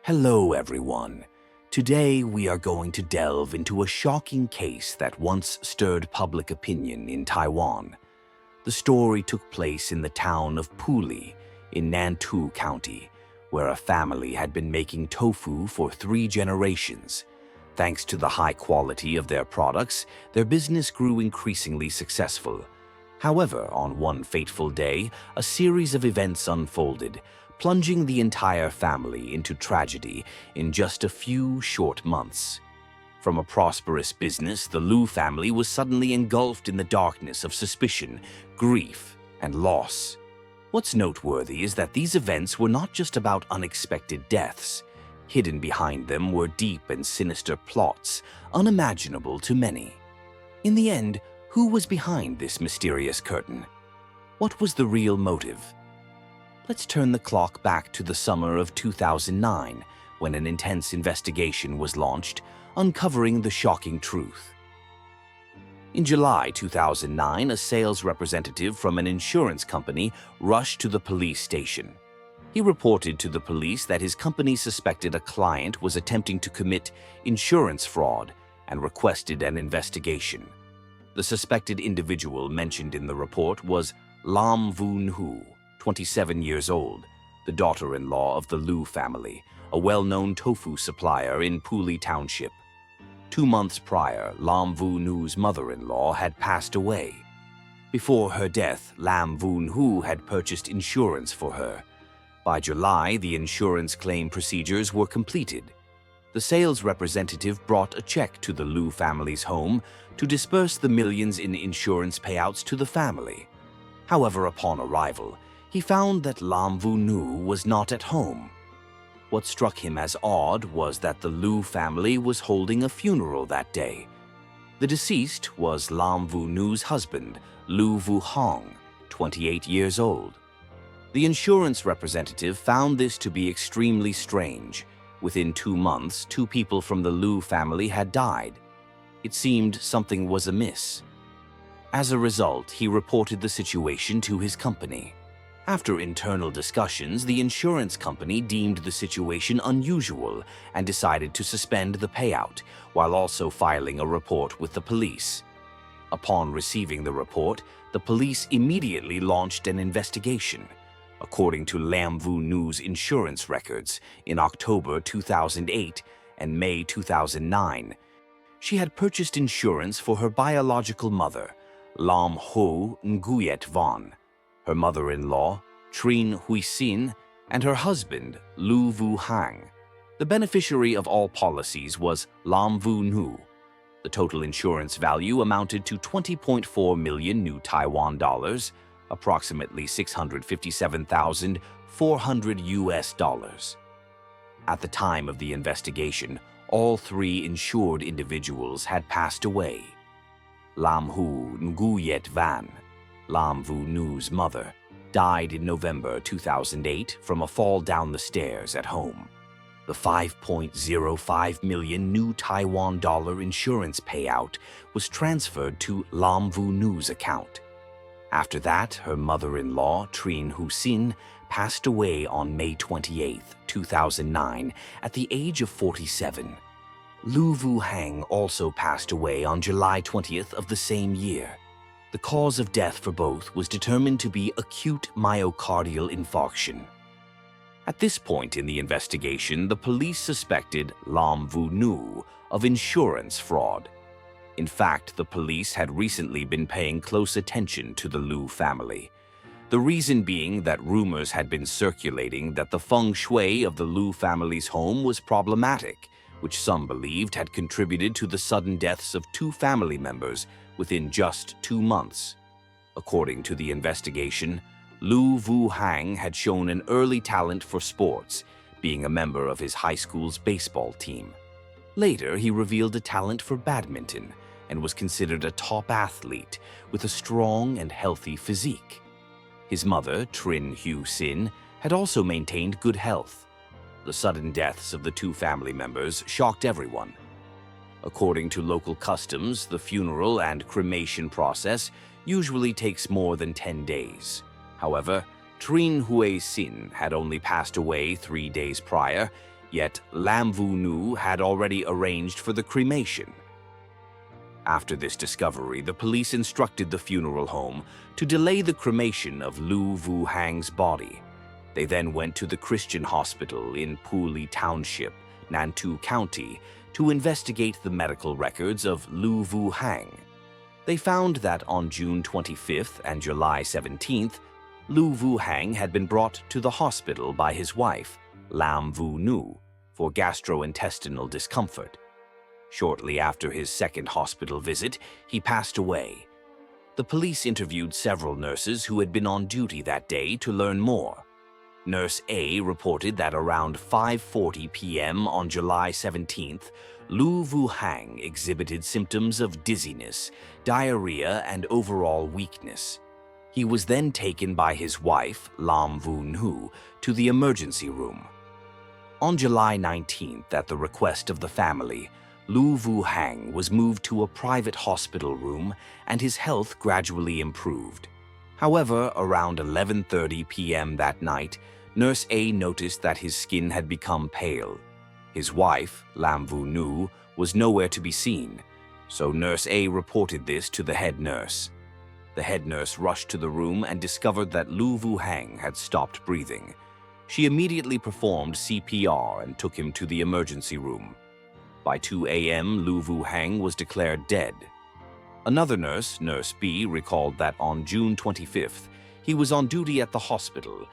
Hello, everyone. Today we are going to delve into a shocking case that once stirred public opinion in Taiwan. The story took place in the town of Puli in Nantou County, where a family had been making tofu for 3 generations. Thanks to the high quality of their products, their business grew increasingly successful. However, on one fateful day, a series of events unfolded, plunging the entire family into tragedy in just a few short months. From a prosperous business, the Liu family was suddenly engulfed in the darkness of suspicion, grief, and loss. What's noteworthy is that these events were not just about unexpected deaths. Hidden behind them were deep and sinister plots, unimaginable to many. In the end, who was behind this mysterious curtain? What was the real motive? Let's turn the clock back to the summer of 2009, when an intense investigation was launched, uncovering the shocking truth. In July 2009, a sales representative from an insurance company rushed to the police station. He reported to the police that his company suspected a client was attempting to commit insurance fraud and requested an investigation. The suspected individual mentioned in the report was Lam Voon Hu, 27 years old, the daughter-in-law of the Liu family, a well-known tofu supplier in Puli Township. 2 months prior, Lam Voon Hu's mother-in-law had passed away. Before her death, Lam Voon Hu had purchased insurance for her. By July, the insurance claim procedures were completed. The sales representative brought a check to the Liu family's home to disperse the millions in insurance payouts to the family. However, upon arrival, he found that Lam Voon Hu was not at home. What struck him as odd was that the Liu family was holding a funeral that day. The deceased was Lam Voon Hu's husband, Liu Vu Hong, 28 years old. The insurance representative found this to be extremely strange. Within 2 months, 2 people from the Liu family had died. It seemed something was amiss. As a result, he reported the situation to his company. After internal discussions, the insurance company deemed the situation unusual and decided to suspend the payout, while also filing a report with the police. Upon receiving the report, the police immediately launched an investigation. According to Lam Voon Hu's insurance records, in October 2008 and May 2009, she had purchased insurance for her biological mother, Lam Ho Nguyet Von, her mother-in-law, Trinh Huy Sin, and her husband, Liu Vu Hang. The beneficiary of all policies was Lam Voon Hu. The total insurance value amounted to 20.4 million new Taiwan dollars, approximately $657,400 US. At the time of the investigation, all 3 insured individuals had passed away. Lam Ho Nguyet Van, Lam Voon Hu's mother, died in November 2008 from a fall down the stairs at home. The 5.05 million new Taiwan dollar insurance payout was transferred to Lam Voon Hu's account. After that, her mother-in-law, Trinh Huy Sin, passed away on May 28, 2009, at the age of 47. Liu Vu Hang also passed away on July 20th of the same year. The cause of death for both was determined to be acute myocardial infarction. At this point in the investigation, the police suspected Lam Voon Hu of insurance fraud. In fact, the police had recently been paying close attention to the Liu family. The reason being that rumors had been circulating that the feng shui of the Liu family's home was problematic, which some believed had contributed to the sudden deaths of 2 family members within just 2 months. According to the investigation, Liu Vu Hang had shown an early talent for sports, being a member of his high school's baseball team. Later, he revealed a talent for badminton and was considered a top athlete with a strong and healthy physique. His mother, Trinh Huy Sin, had also maintained good health. The sudden deaths of the 2 family members shocked everyone. According to local customs, the funeral and cremation process usually takes more than 10 days. However, Trinh Huy Sin had only passed away 3 days prior, Yet Lam Vu Nu had already arranged for the cremation. After this discovery, the police instructed the funeral home to delay the cremation of Lu Vu Hang's body. They then went to the Christian hospital in Puli Township, Nantou County, to investigate the medical records of Lu Vu Hang. They found that on June 25th and July 17th, Lu Vu Hang had been brought to the hospital by his wife, Lam Vu Nu, for gastrointestinal discomfort. Shortly after his second hospital visit, he passed away. The police interviewed several nurses who had been on duty that day to learn more. Nurse A reported that around 5:40 p.m. on July 17th, Lu Vu Hang exhibited symptoms of dizziness, diarrhea, and overall weakness. He was then taken by his wife, Lam Vu Nu, to the emergency room. On July 19th, at the request of the family, Lu Vu Hang was moved to a private hospital room and his health gradually improved. However, around 11:30 p.m. that night, Nurse A noticed that his skin had become pale. His wife, Lam Vu Nu, was nowhere to be seen, so Nurse A reported this to the head nurse. The head nurse rushed to the room and discovered that Lu Vu Hang had stopped breathing. She immediately performed CPR and took him to the emergency room. By 2 a.m., Lu Vu Hang was declared dead. Another nurse, Nurse B, recalled that on June 25th, he was on duty at the hospital.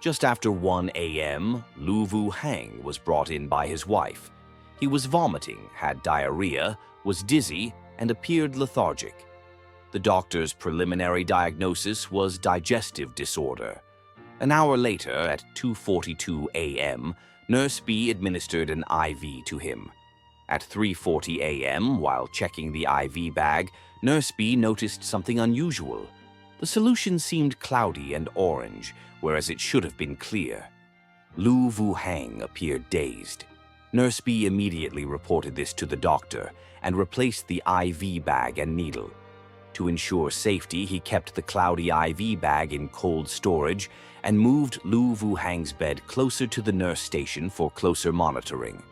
Just after 1 a.m., Lu Vu Hang was brought in by his wife. He was vomiting, had diarrhea, was dizzy, and appeared lethargic. The doctor's preliminary diagnosis was digestive disorder. An hour later, at 2:42 a.m., Nurse B administered an IV to him. At 3:40 a.m., while checking the IV bag, Nurse B noticed something unusual. The solution seemed cloudy and orange, whereas it should have been clear. Lu Vu Hang appeared dazed. Nurse B immediately reported this to the doctor and replaced the IV bag and needle. To ensure safety, he kept the cloudy IV bag in cold storage and moved Lu Vu Hang's bed closer to the nurse station for closer monitoring.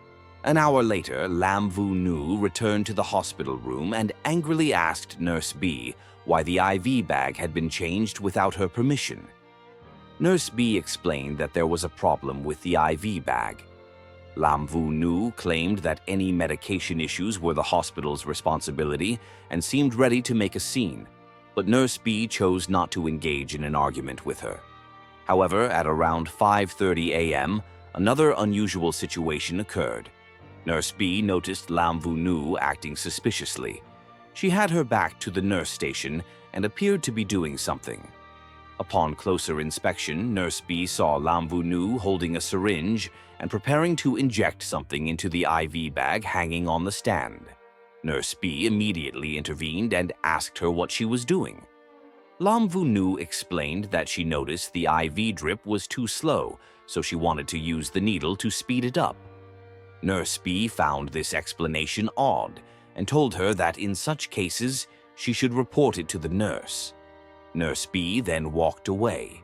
An hour later, Lam Vu Nu returned to the hospital room and angrily asked Nurse B why the IV bag had been changed without her permission. Nurse B explained that there was a problem with the IV bag. Lam Vu Nu claimed that any medication issues were the hospital's responsibility and seemed ready to make a scene, but Nurse B chose not to engage in an argument with her. However, at around 5:30 a.m., another unusual situation occurred. Nurse B noticed Lam Vu Nu acting suspiciously. She had her back to the nurse station and appeared to be doing something. Upon closer inspection, Nurse B saw Lam Vu Nu holding a syringe and preparing to inject something into the IV bag hanging on the stand. Nurse B immediately intervened and asked her what she was doing. Lam Vu Nu explained that she noticed the IV drip was too slow, so she wanted to use the needle to speed it up. Nurse B found this explanation odd and told her that in such cases, she should report it to the nurse. Nurse B then walked away.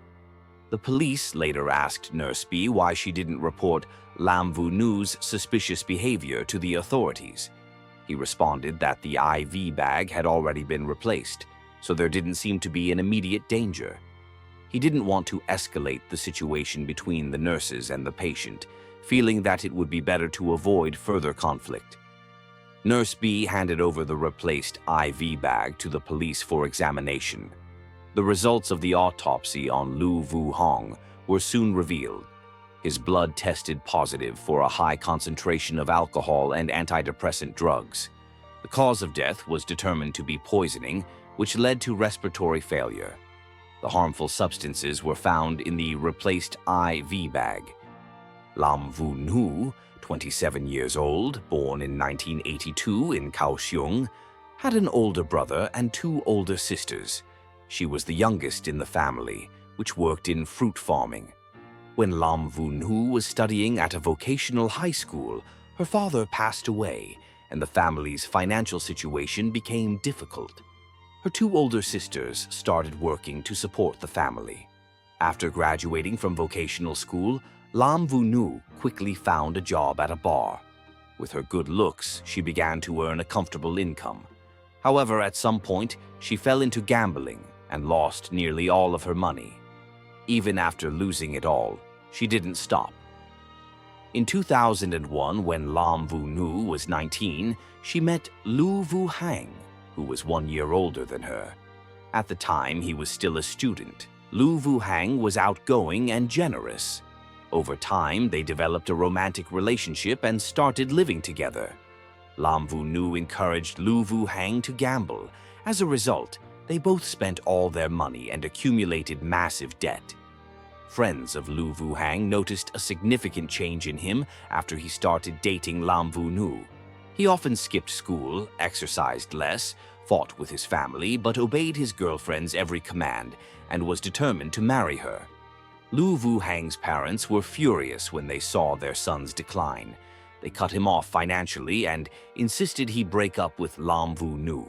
The police later asked Nurse B why she didn't report Lam Vu Nu's suspicious behavior to the authorities. He responded that the IV bag had already been replaced, so there didn't seem to be an immediate danger. He didn't want to escalate the situation between the nurses and the patient, feeling that it would be better to avoid further conflict. Nurse B handed over the replaced IV bag to the police for examination. The results of the autopsy on Lu Vu Hang were soon revealed. His blood tested positive for a high concentration of alcohol and antidepressant drugs. The cause of death was determined to be poisoning, which led to respiratory failure. The harmful substances were found in the replaced IV bag. Lam Vu Nu, 27 years old, born in 1982 in Kaohsiung, had an older brother and 2 older sisters. She was the youngest in the family, which worked in fruit farming. When Lam Vu Nu was studying at a vocational high school, her father passed away, and the family's financial situation became difficult. Her 2 older sisters started working to support the family. After graduating from vocational school, Lam Vu-nu quickly found a job at a bar. With her good looks, she began to earn a comfortable income. However, at some point, she fell into gambling and lost nearly all of her money. Even after losing it all, she didn't stop. In 2001, when Lam Vu-nu was 19, she met Lu Vu-hang, who was 1 year older than her. At the time, he was still a student. Lu Vu-hang was outgoing and generous. Over time, they developed a romantic relationship and started living together. Lam Vu-nu encouraged Lu Vu-hang to gamble. As a result, they both spent all their money and accumulated massive debt. Friends of Lu Vu-hang noticed a significant change in him after he started dating Lam Vu-nu. He often skipped school, exercised less, fought with his family, but obeyed his girlfriend's every command and was determined to marry her. Lu Vu-hang's parents were furious when they saw their son's decline. They cut him off financially and insisted he break up with Lam Vu-nu.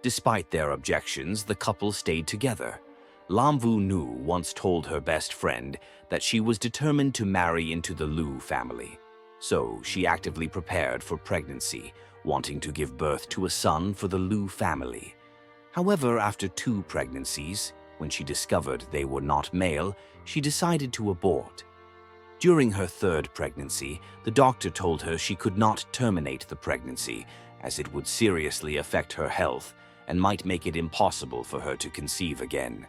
Despite their objections, the couple stayed together. Lam Vu-nu once told her best friend that she was determined to marry into the Lu family. So she actively prepared for pregnancy, wanting to give birth to a son for the Lu family. However, after 2 pregnancies, when she discovered they were not male, she decided to abort. During her 3rd pregnancy, the doctor told her she could not terminate the pregnancy, as it would seriously affect her health and might make it impossible for her to conceive again.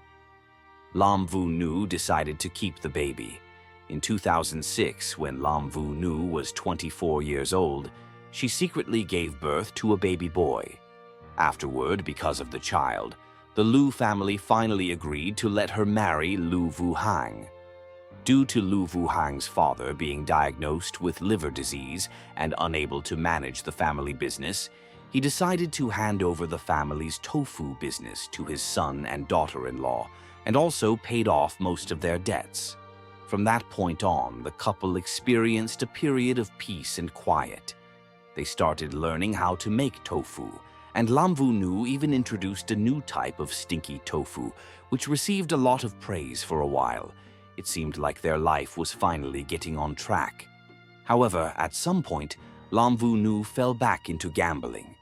Lam Vu-nu decided to keep the baby. In 2006, when Lam Vu-nu was 24 years old, she secretly gave birth to a baby boy. Afterward, because of the child, the Lu family finally agreed to let her marry Lu Vu-hang. Due to Lu Vu-hang's father being diagnosed with liver disease and unable to manage the family business, he decided to hand over the family's tofu business to his son and daughter-in-law, and also paid off most of their debts. From that point on, the couple experienced a period of peace and quiet. They started learning how to make tofu, and Lam Vu-nu even introduced a new type of stinky tofu, which received a lot of praise for a while. It seemed like their life was finally getting on track. However, at some point, Lam Vu-nu fell back into gambling.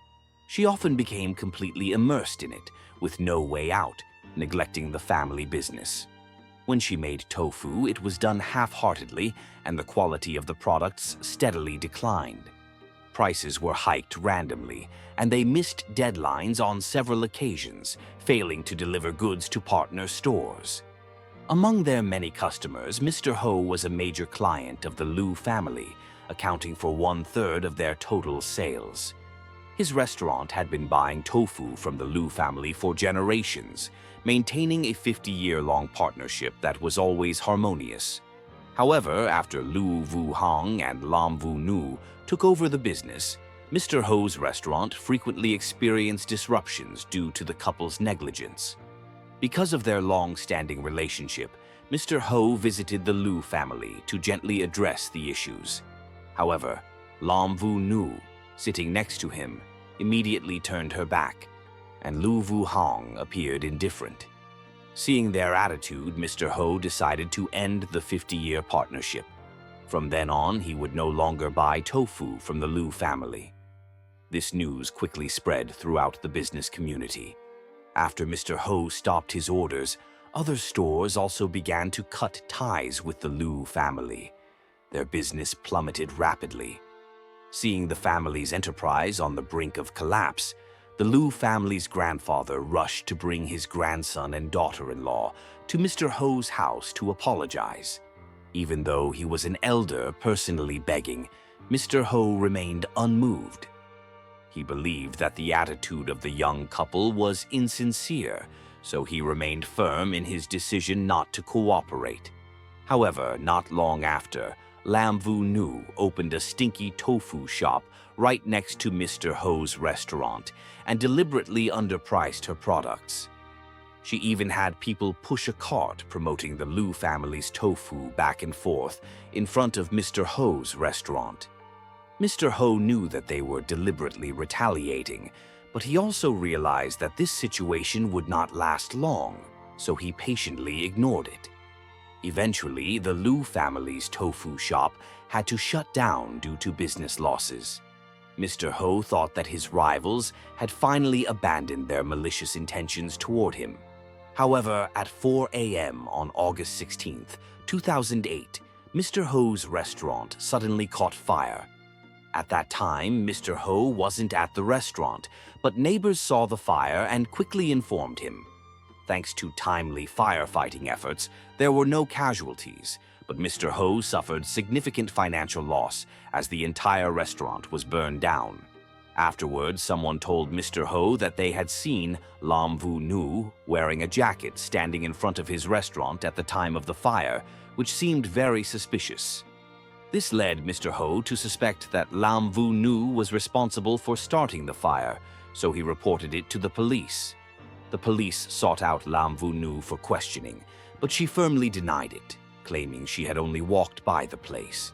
She often became completely immersed in it, with no way out, neglecting the family business. When she made tofu, it was done half-heartedly, and the quality of the products steadily declined. Prices were hiked randomly, and they missed deadlines on several occasions, failing to deliver goods to partner stores. Among their many customers, Mr. Ho was a major client of the Lu family, accounting for 1/3 of their total sales. His restaurant had been buying tofu from the Lu family for generations, maintaining a 50-year-long partnership that was always harmonious. However, after Lu Vu-hang and Lam Vu-nu took over the business, Mr. Ho's restaurant frequently experienced disruptions due to the couple's negligence. Because of their long-standing relationship, Mr. Ho visited the Lu family to gently address the issues. However, Lam Vu-nu, sitting next to him, immediately turned her back, and Lu Vu-hang appeared indifferent. Seeing their attitude, Mr. Ho decided to end the 50-year partnership. From then on, he would no longer buy tofu from the Lu family. This news quickly spread throughout the business community. After Mr. Ho stopped his orders, other stores also began to cut ties with the Lu family. Their business plummeted rapidly. Seeing the family's enterprise on the brink of collapse, the Lu family's grandfather rushed to bring his grandson and daughter-in-law to Mr. Ho's house to apologize. Even though he was an elder personally begging, Mr. Ho remained unmoved. He believed that the attitude of the young couple was insincere, so he remained firm in his decision not to cooperate. However, not long after, Lam Vu-nu opened a stinky tofu shop right next to Mr. Ho's restaurant and deliberately underpriced her products. She even had people push a cart promoting the Lu family's tofu back and forth in front of Mr. Ho's restaurant. Mr. Ho knew that they were deliberately retaliating, but he also realized that this situation would not last long, so he patiently ignored it. Eventually, the Liu family's tofu shop had to shut down due to business losses. Mr. Ho thought that his rivals had finally abandoned their malicious intentions toward him. However, at 4 a.m. on August 16, 2008, Mr. Ho's restaurant suddenly caught fire. At that time, Mr. Ho wasn't at the restaurant, but neighbors saw the fire and quickly informed him. Thanks to timely firefighting efforts, there were no casualties, but Mr. Ho suffered significant financial loss as the entire restaurant was burned down. Afterwards, someone told Mr. Ho that they had seen Lam Vu Nu wearing a jacket standing in front of his restaurant at the time of the fire, which seemed very suspicious. This led Mr. Ho to suspect that Lam Vu Nu was responsible for starting the fire, so he reported it to the police. The police sought out Lam Vu Nu for questioning, but she firmly denied it, claiming she had only walked by the place.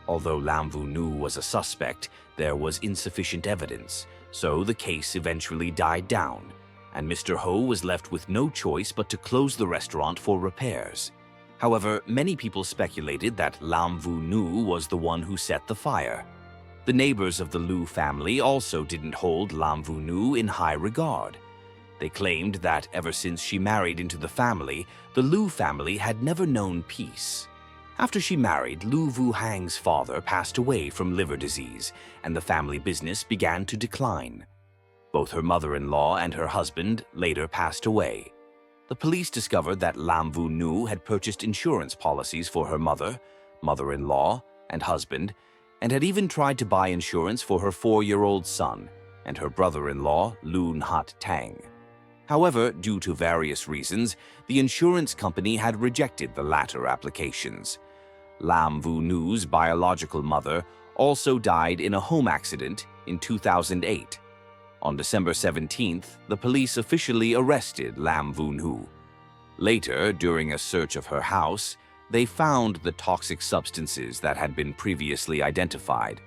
Although Lam Vu Nu was a suspect, there was insufficient evidence, so the case eventually died down, and Mr. Ho was left with no choice but to close the restaurant for repairs. However, many people speculated that Lam Vu Nu was the one who set the fire. The neighbors of the Liu family also didn't hold Lam Vu Nu in high regard. They claimed that ever since she married into the family, the Liu family had never known peace. After she married, Liu Vu Hang's father passed away from liver disease, and the family business began to decline. Both her mother-in-law and her husband later passed away. The police discovered that Lam Vu Nu had purchased insurance policies for her mother, mother-in-law, and husband, and had even tried to buy insurance for her 4-year-old son and her brother-in-law, Lun Hat Tang. However, due to various reasons, the insurance company had rejected the latter applications. Lam Vu Nu's biological mother also died in a home accident in 2008. On December 17th, the police officially arrested Lam Vu Nu. Later, during a search of her house, they found the toxic substances that had been previously identified.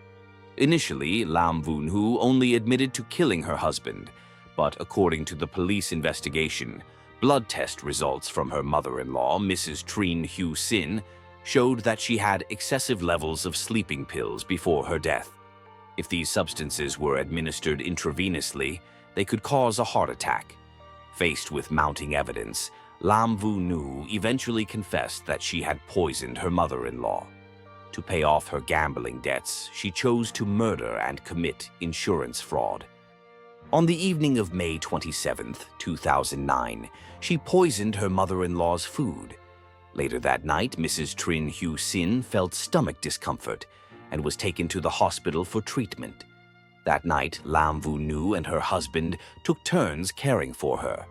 Initially, Lam Vu Nu only admitted to killing her husband, but according to the police investigation, blood test results from her mother-in-law, Mrs. Trinh Hu Sin, showed that she had excessive levels of sleeping pills before her death. If these substances were administered intravenously, they could cause a heart attack. Faced with mounting evidence, Lam Vu Nu eventually confessed that she had poisoned her mother-in-law. To pay off her gambling debts, she chose to murder and commit insurance fraud. On the evening of May 27, 2009, she poisoned her mother-in-law's food. Later that night, Mrs. Trinh Hu Sin felt stomach discomfort and was taken to the hospital for treatment. That night, Lam Vu Nu and her husband took turns caring for her.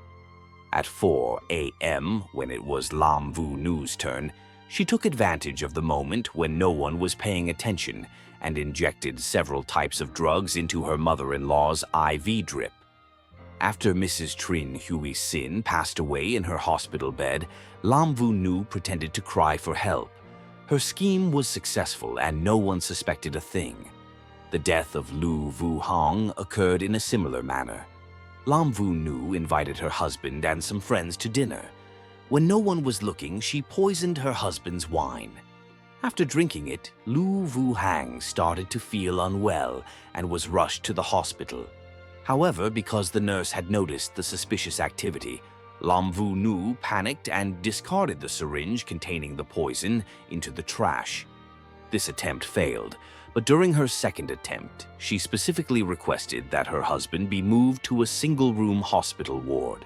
At 4 a.m., when it was Lam Vu Nu's turn, she took advantage of the moment when no one was paying attention and injected several types of drugs into her mother-in-law's IV drip. After Mrs. Trinh Hu Sin passed away in her hospital bed, Lam Vu Nu pretended to cry for help. Her scheme was successful and no one suspected a thing. The death of Liu Vu Hang occurred in a similar manner. Lam Vu Nu invited her husband and some friends to dinner. When no one was looking, she poisoned her husband's wine. After drinking it, Liu Vu Hang started to feel unwell and was rushed to the hospital. However, because the nurse had noticed the suspicious activity, Lam Vu Nu panicked and discarded the syringe containing the poison into the trash. This attempt failed, but during her second attempt, she specifically requested that her husband be moved to a single-room hospital ward.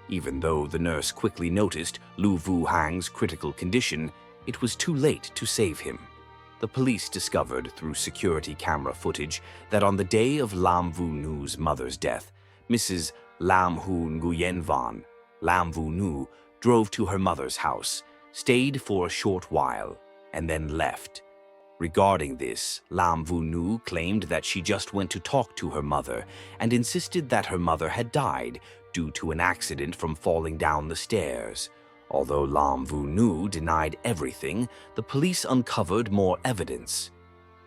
Even though the nurse quickly noticed Liu Vu Hang's critical condition, it was too late to save him. The police discovered through security camera footage that on the day of Lam Vu Nu's mother's death, Mrs. Lam Hun Nguyen Van, Lam Vu Nu, drove to her mother's house, stayed for a short while, and then left. Regarding this, Lam Vu Nu claimed that she just went to talk to her mother and insisted that her mother had died due to an accident from falling down the stairs. Although Lam Vu Nu denied everything, the police uncovered more evidence.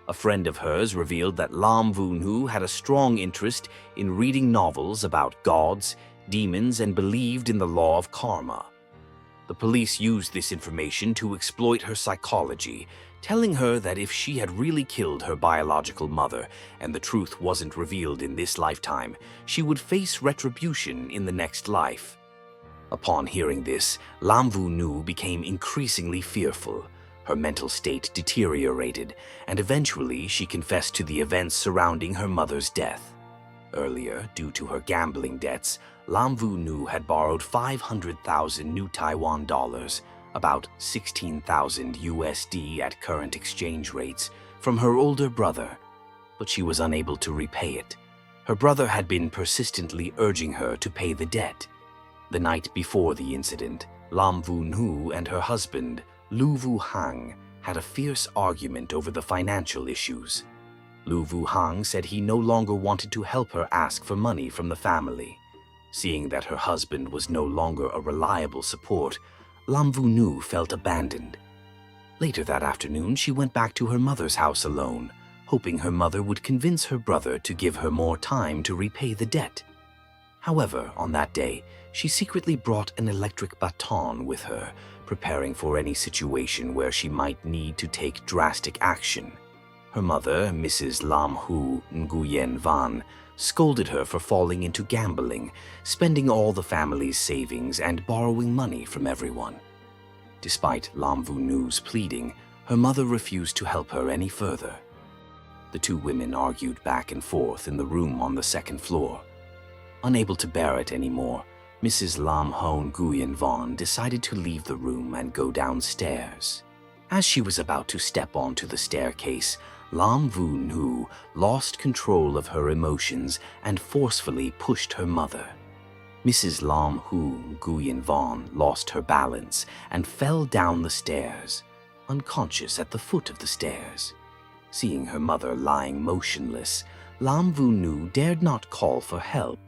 A friend of hers revealed that Lam Vu Nu had a strong interest in reading novels about gods, demons, and believed in the law of karma. The police used this information to exploit her psychology, telling her that if she had really killed her biological mother and the truth wasn't revealed in this lifetime, she would face retribution in the next life. Upon hearing this, Lam Vu Nu became increasingly fearful. Her mental state deteriorated, and eventually she confessed to the events surrounding her mother's death. Earlier, due to her gambling debts, Lam Vu Nu had borrowed 500,000 new Taiwan dollars, about 16,000 USD at current exchange rates, from her older brother, but she was unable to repay it. Her brother had been persistently urging her to pay the debt. The night before the incident, Lam Vu Nu and her husband, Lu Vu Hang, had a fierce argument over the financial issues. Lu Vu Hang said he no longer wanted to help her ask for money from the family. Seeing that her husband was no longer a reliable support, Lam Vu Nu felt abandoned. Later that afternoon, she went back to her mother's house alone, hoping her mother would convince her brother to give her more time to repay the debt. However, on that day, she secretly brought an electric baton with her, preparing for any situation where she might need to take drastic action. Her mother, Mrs. Lam Hu Nguyen Van, scolded her for falling into gambling, spending all the family's savings and borrowing money from everyone. Despite Lam Vu Nu's pleading, her mother refused to help her any further. The two women argued back and forth in the room on the second floor. Unable to bear it anymore, Mrs. Lam Ho Nguyen Van decided to leave the room and go downstairs. As she was about to step onto the staircase, Lam Vu Nu lost control of her emotions and forcefully pushed her mother. Mrs. Lam Hu Nguyen Van lost her balance and fell down the stairs, unconscious at the foot of the stairs. Seeing her mother lying motionless, Lam Vu Nu dared not call for help.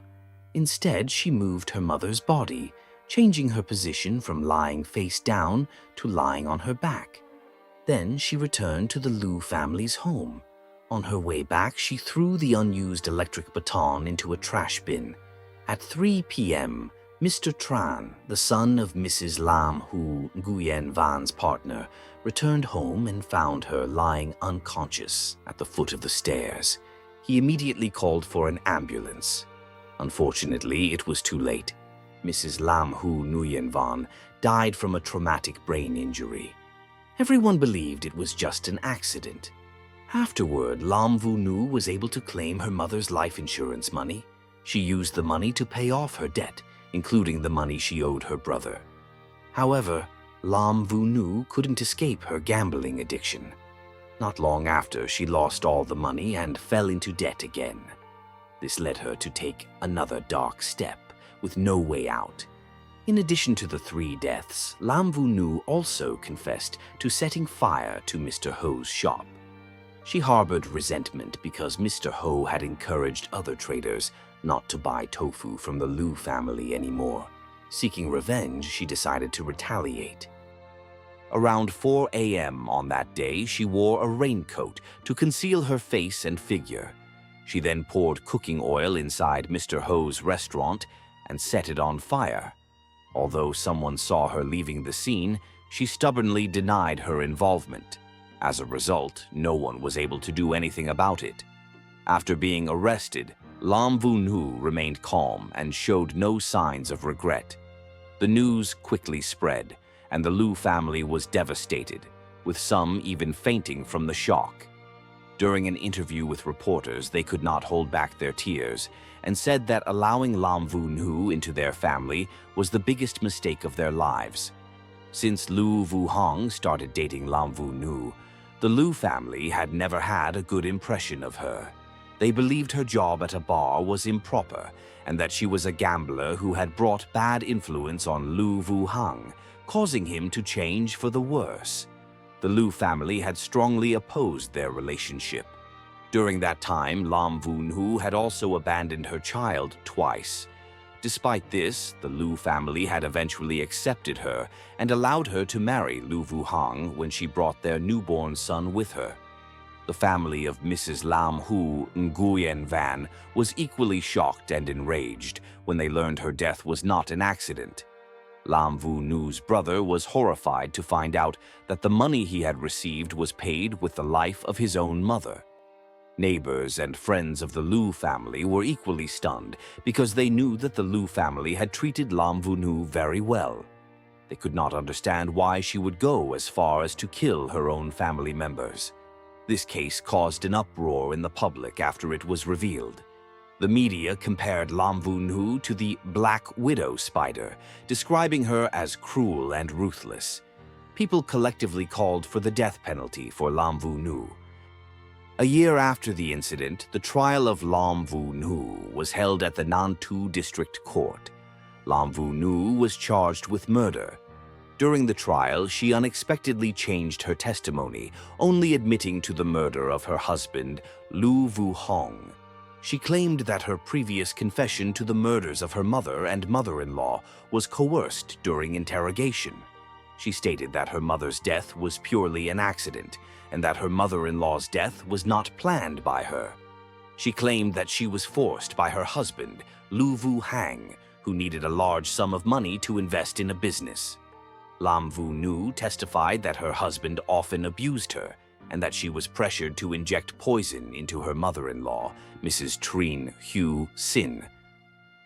Instead, she moved her mother's body, changing her position from lying face down to lying on her back. Then she returned to the Lu family's home. On her way back, she threw the unused electric baton into a trash bin. At 3 p.m., Mr. Tran, the son of Mrs. Lam Hu Nguyen Van's partner, returned home and found her lying unconscious at the foot of the stairs. He immediately called for an ambulance. Unfortunately, it was too late. Mrs. Lam Hu Nguyen Van died from a traumatic brain injury. Everyone believed it was just an accident. Afterward, Lam Vu Nu was able to claim her mother's life insurance money. She used the money to pay off her debt, including the money she owed her brother. However, Lam Vu Nu couldn't escape her gambling addiction. Not long after, she lost all the money and fell into debt again. This led her to take another dark step, with no way out. In addition to the 3 deaths, Lam Vu Nu also confessed to setting fire to Mr. Ho's shop. She harbored resentment because Mr. Ho had encouraged other traders not to buy tofu from the Lu family anymore. Seeking revenge, she decided to retaliate. Around 4 a.m. on that day, she wore a raincoat to conceal her face and figure. She then poured cooking oil inside Mr. Ho's restaurant and set it on fire. Although someone saw her leaving the scene, she stubbornly denied her involvement. As a result, no one was able to do anything about it. After being arrested, Lam Vu Nu remained calm and showed no signs of regret. The news quickly spread, and the Lu family was devastated, with some even fainting from the shock. During an interview with reporters, they could not hold back their tears and said that allowing Lam Vu Nu into their family was the biggest mistake of their lives. Since Lu Vu Hong started dating Lam Vu Nu, the Lu family had never had a good impression of her. They believed her job at a bar was improper and that she was a gambler who had brought bad influence on Lu Vu Hong, causing him to change for the worse. The Lu family had strongly opposed their relationship. During that time, Lam Vu Nu had also abandoned her child twice. Despite this, the Lu family had eventually accepted her and allowed her to marry Lu Vu Hong when she brought their newborn son with her. The family of Mrs. Lam Hu Nguyen Van was equally shocked and enraged when they learned her death was not an accident. Lam Vu Nu's brother was horrified to find out that the money he had received was paid with the life of his own mother. Neighbors and friends of the Lu family were equally stunned because they knew that the Lu family had treated Lam Vu Nu very well. They could not understand why she would go as far as to kill her own family members. This case caused an uproar in the public after it was revealed. The media compared Lam Vu Nu to the Black Widow spider, describing her as cruel and ruthless. People collectively called for the death penalty for Lam Vu Nu. A year after the incident, the trial of Lam Vu Nu was held at the Nantou District Court. Lam Vu Nu was charged with murder. During the trial, she unexpectedly changed her testimony, only admitting to the murder of her husband, Lu Vu Hong. She claimed that her previous confession to the murders of her mother and mother-in-law was coerced during interrogation. She stated that her mother's death was purely an accident, and that her mother-in-law's death was not planned by her. She claimed that she was forced by her husband, Lu Vu Hang, who needed a large sum of money to invest in a business. Lam Vu Nu testified that her husband often abused her, and that she was pressured to inject poison into her mother-in-law, Mrs. Trinh Hu Sin.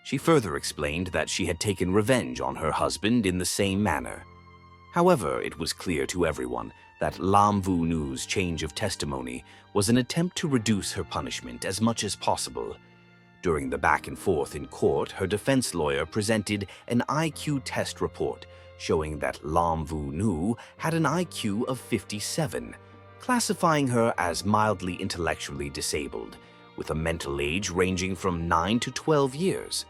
She further explained that she had taken revenge on her husband in the same manner. However, it was clear to everyone that Lam Vu Nu's change of testimony was an attempt to reduce her punishment as much as possible. During the back and forth in court, her defense lawyer presented an IQ test report showing that Lam Vu Nu had an IQ of 57, classifying her as mildly intellectually disabled, with a mental age ranging from 9 to 12 years.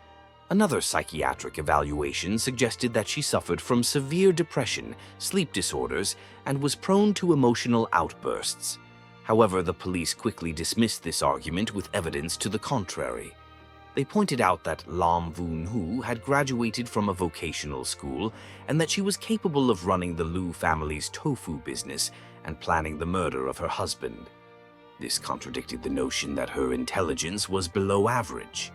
Another psychiatric evaluation suggested that she suffered from severe depression, sleep disorders, and was prone to emotional outbursts. However, the police quickly dismissed this argument with evidence to the contrary. They pointed out that Lam Vu Nu had graduated from a vocational school and that she was capable of running the Lu family's tofu business and planning the murder of her husband. This contradicted the notion that her intelligence was below average.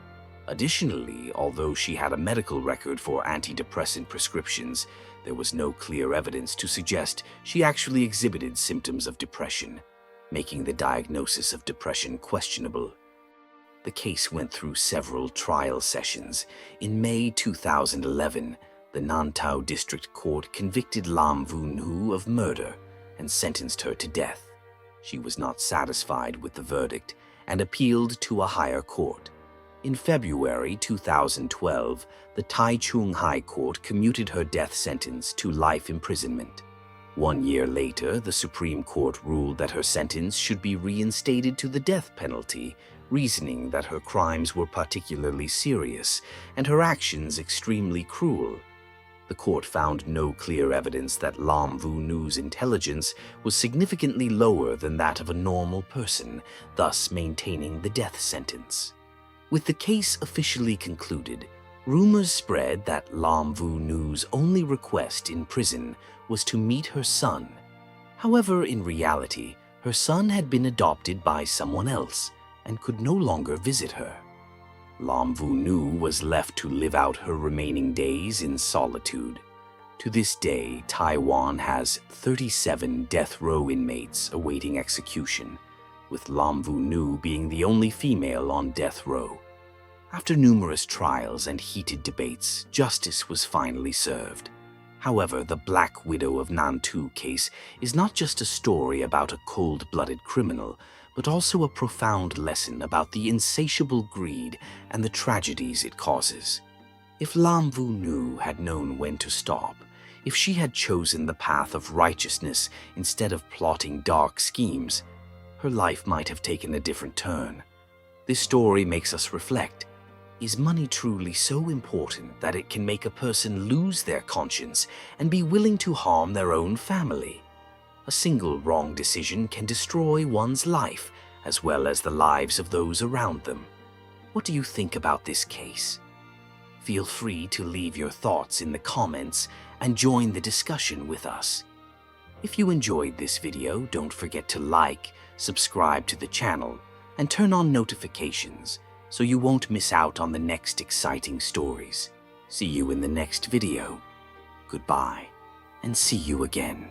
Additionally, although she had a medical record for antidepressant prescriptions, there was no clear evidence to suggest she actually exhibited symptoms of depression, making the diagnosis of depression questionable. The case went through several trial sessions. In May 2011, the Nantou District Court convicted Lam Vu Nu of murder and sentenced her to death. She was not satisfied with the verdict and appealed to a higher court. In February 2012, the Taichung High Court commuted her death sentence to life imprisonment. 1 year later, the Supreme Court ruled that her sentence should be reinstated to the death penalty, reasoning that her crimes were particularly serious and her actions extremely cruel. The court found no clear evidence that Lam Vu Nu's intelligence was significantly lower than that of a normal person, thus maintaining the death sentence. With the case officially concluded, rumors spread that Lam Vu Nu's only request in prison was to meet her son. However, in reality, her son had been adopted by someone else and could no longer visit her. Lam Vu Nu was left to live out her remaining days in solitude. To this day, Taiwan has 37 death row inmates awaiting execution, with Lam Vu Nu being the only female on death row. After numerous trials and heated debates, justice was finally served. However, the Black Widow of Nantou case is not just a story about a cold-blooded criminal, but also a profound lesson about the insatiable greed and the tragedies it causes. If Lam Vu Nu had known when to stop, if she had chosen the path of righteousness instead of plotting dark schemes, her life might have taken a different turn. This story makes us reflect. Is money truly so important that it can make a person lose their conscience and be willing to harm their own family? A single wrong decision can destroy one's life, as well as the lives of those around them. What do you think about this case? Feel free to leave your thoughts in the comments and join the discussion with us. If you enjoyed this video, don't forget to like, subscribe to the channel, and turn on notifications so you won't miss out on the next exciting stories. See you in the next video. Goodbye, and see you again.